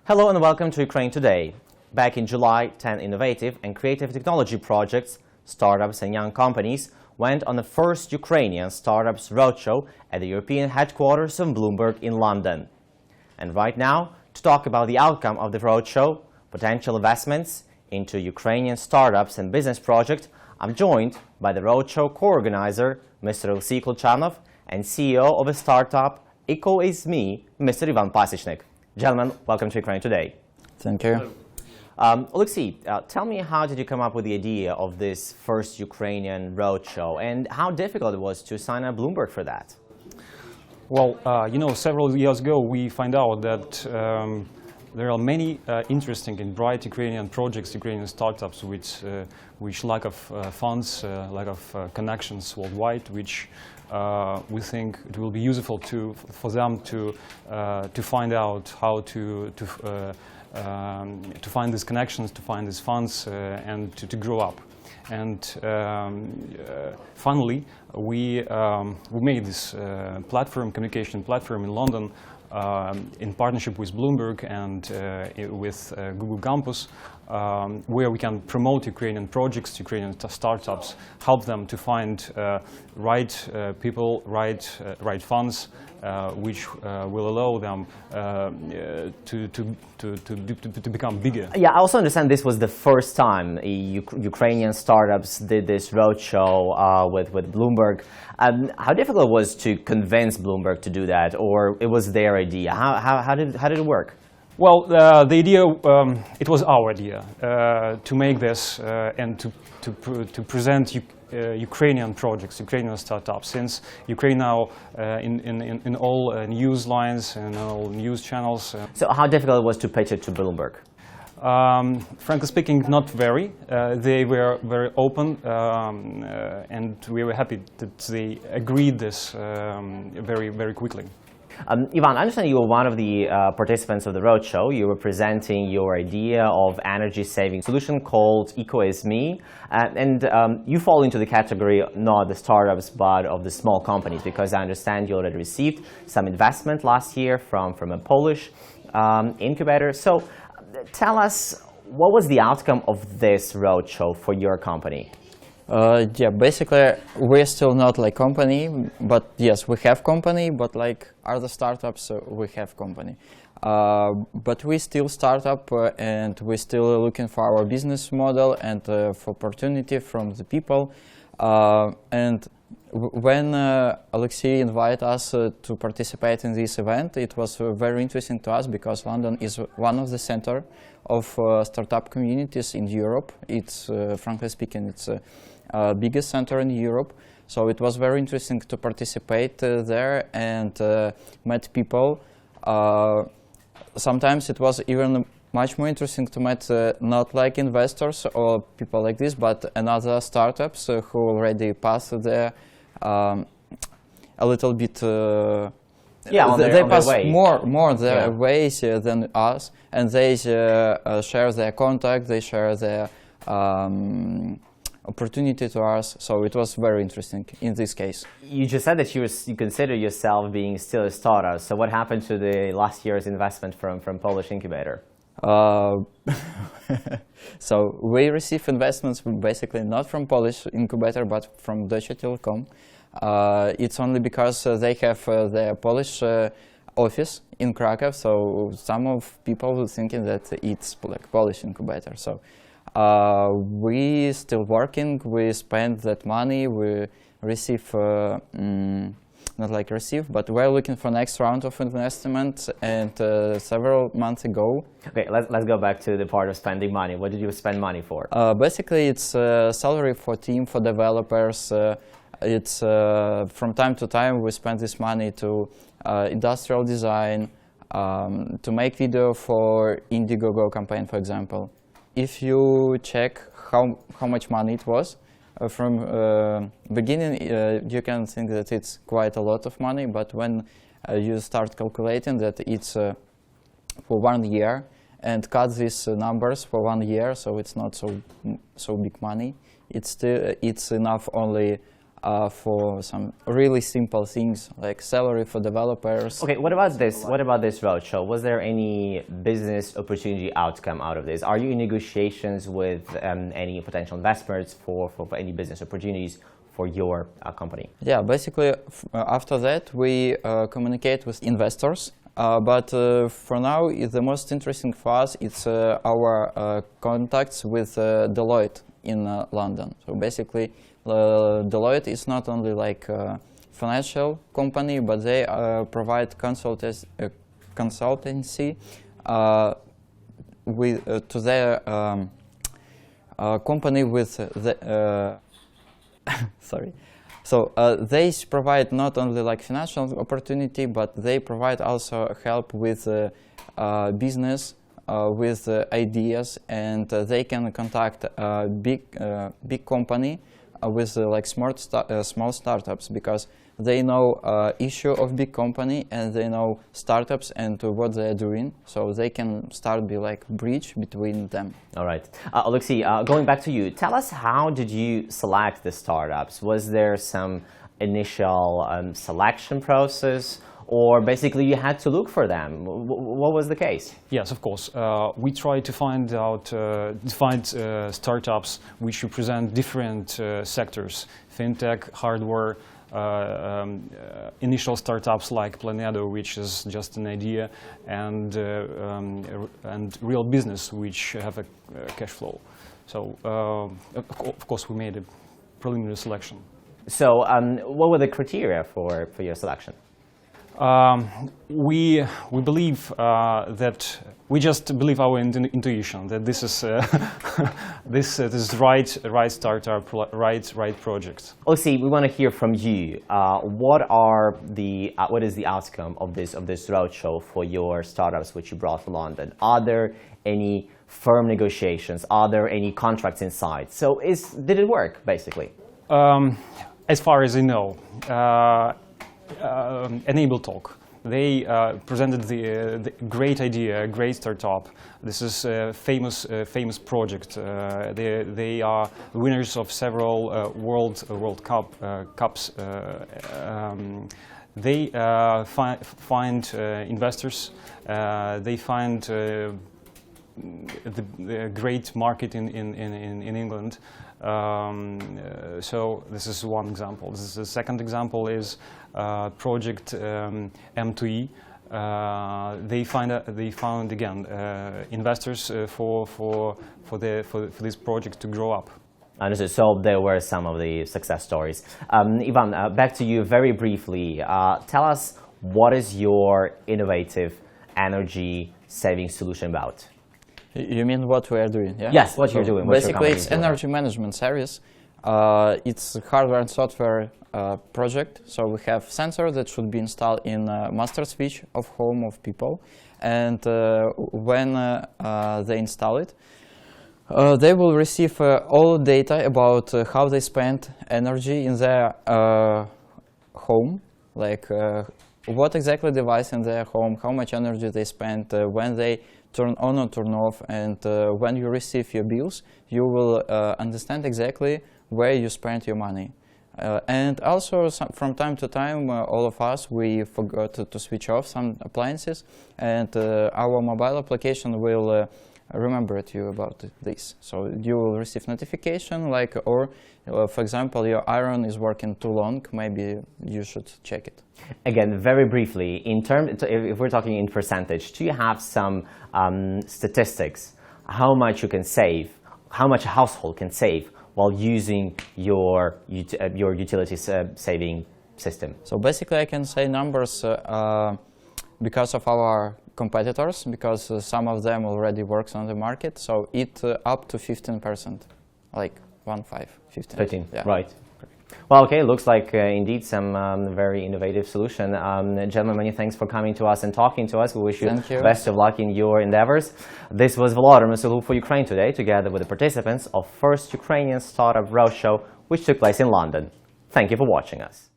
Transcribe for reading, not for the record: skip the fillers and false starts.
Hello and welcome to Ukraine Today. Back in July, 10 innovative and creative technology projects, startups and young companies went on the first Ukrainian Startups Roadshow at the European headquarters of Bloomberg in London. And right now, to talk about the outcome of the roadshow, potential investments into Ukrainian startups and business projects, I'm joined by the roadshow co-organizer, Mr. Oleksaiy Kolchanov, and CEO of a startup, Ecoisme, Mr. Ivan Pasichnyk. Gentlemen, welcome to Ukraine Today. Thank you. Oleksaiy, tell me, how did you come up with the idea of this first Ukrainian roadshow, and how difficult it was to sign up Bloomberg for that? Well, several years ago we find out that there are many interesting and bright Ukrainian projects, Ukrainian startups, which lack of funds, lack of connections worldwide, which we think it will be useful for them to find out how to find these connections, to find these funds, and to grow up. And finally, we made this communication platform in London in partnership with Bloomberg and with Google Campus, where we can promote Ukrainian projects, Ukrainian startups, help them to find right people, right funds, which will allow them to become bigger. Yeah, I also understand this was the first time Ukrainian startups did this roadshow with Bloomberg. How difficult it was to convince Bloomberg to do that, or it was their idea? How did it work? Well, the idea, it was our idea to make this and to present Ukrainian projects, Ukrainian startups, since Ukraine now in all news lines and all news channels. So how difficult it was to pitch it to Bloomberg? Frankly speaking, not very. They were very open, and we were happy that they agreed this very, very quickly. Ivan, I understand you were one of the participants of the roadshow. You were presenting your idea of energy-saving solution called Ecoisme, and you fall into the category not the startups but of the small companies, because I understand you already received some investment last year from a Polish incubator. So tell us, what was the outcome of this roadshow for your company? Yeah, basically we're still not like company, but yes, we have company, but like other startups, we have company. But we still startup and we're still looking for our business model and for opportunity from the people. And when Oleksaiy invited us to participate in this event, it was very interesting to us because London is one of the center of startup communities in Europe. It's, frankly speaking, it's biggest center in Europe, so it was very interesting to participate there and meet people. Sometimes it was even much more interesting to meet not like investors or people like this, but another startups who already passed there a little bit. They pass more their ways than us, and they share their contact, they share their opportunity to us, so it was very interesting in this case. You just said that you consider yourself being still a startup, so what happened to the last year's investment from Polish incubator? So we receive investments basically not from Polish incubator but from Deutsche Telekom. It's only because they have their Polish office in Krakow, so some of people were thinking that it's like Polish incubator. So we still working, we spend that money, we receive, not like receive, but we're looking for next round of investment, and several months ago. Okay, let's go back to the part of spending money. What did you spend money for? Basically, it's salary for team, for developers. It's from time to time we spend this money to industrial design, to make video for Indiegogo campaign, for example. If you check how much money it was, from beginning you can think that it's quite a lot of money, but when you start calculating that it's for 1 year and cut these numbers for 1 year, so it's not so big money. It's enough only for some really simple things like salary for developers. Okay, what about this? What about this roadshow? Was there any business opportunity outcome out of this? Are you in negotiations with any potential investors for any business opportunities for your company? Yeah, basically after that we communicate with investors. But for now, the most interesting for us is our contacts with Deloitte in London. So basically, Deloitte is not only like a financial company, but they provide consultancy to their company with the sorry. So they provide not only like financial opportunity, but they provide also help with business, with ideas, and they can contact a big company with like small startups, because they know issue of big company and they know startups and what they are doing, so they can start be like bridge between them. All right, Oleksaiy, going back to you, tell us, how did you select the startups? Was there some initial selection process, or basically you had to look for them? What was the case? Yes, of course. We try to find startups which represent different sectors: fintech, hardware, initial startups like Planedo, which is just an idea, and real business, which have a cash flow. So, of course, we made a preliminary selection. So, what were the criteria for your selection? We believe that we just believe our intuition that this is this is right startup, right project. Oleksaiy, we want to hear from you. What is the outcome of this roadshow for your startups which you brought to London? Are there any firm negotiations? Are there any contracts inside? So did it work basically? As far as I know. Enable Talk. They presented the great idea, great startup. This is a famous project. They are winners of several World Cups. They find investors. They find the great market in England. So this is one example. The second example is project M2E. They found again investors for this project to grow up. Understood. So there were some of the success stories. Ivan, back to you very briefly. Tell us, what is your innovative energy saving solution about? You mean what we are doing? Yeah? Yes, what you're doing. Basically, it's energy management service. It's a hardware and software project. So we have sensor that should be installed in master switch of home of people, and when they install it, they will receive all data about how they spend energy in their home, like what exactly device in their home, how much energy they spend, when they turn on or turn off, and when you receive your bills, you will understand exactly where you spent your money. And also, from time to time, all of us, we forgot to switch off some appliances, and our mobile application will remember you about this. So you will receive notification, like, or for example, your iron is working too long, maybe you should check it. Again, very briefly, if we're talking in percentage, do you have some statistics, how much you can save, how much a household can save while using your utility saving system? So basically I can say numbers because of our competitors, because some of them already works on the market, so it up to 15%, like 15. Yeah. Right. Well, okay, looks like indeed some very innovative solution. Gentlemen, many thanks for coming to us and talking to us. We wish you best of luck in your endeavors. This was Volodymyr Sulu for Ukraine Today, together with the participants of first Ukrainian Startup Roadshow, which took place in London. Thank you for watching us.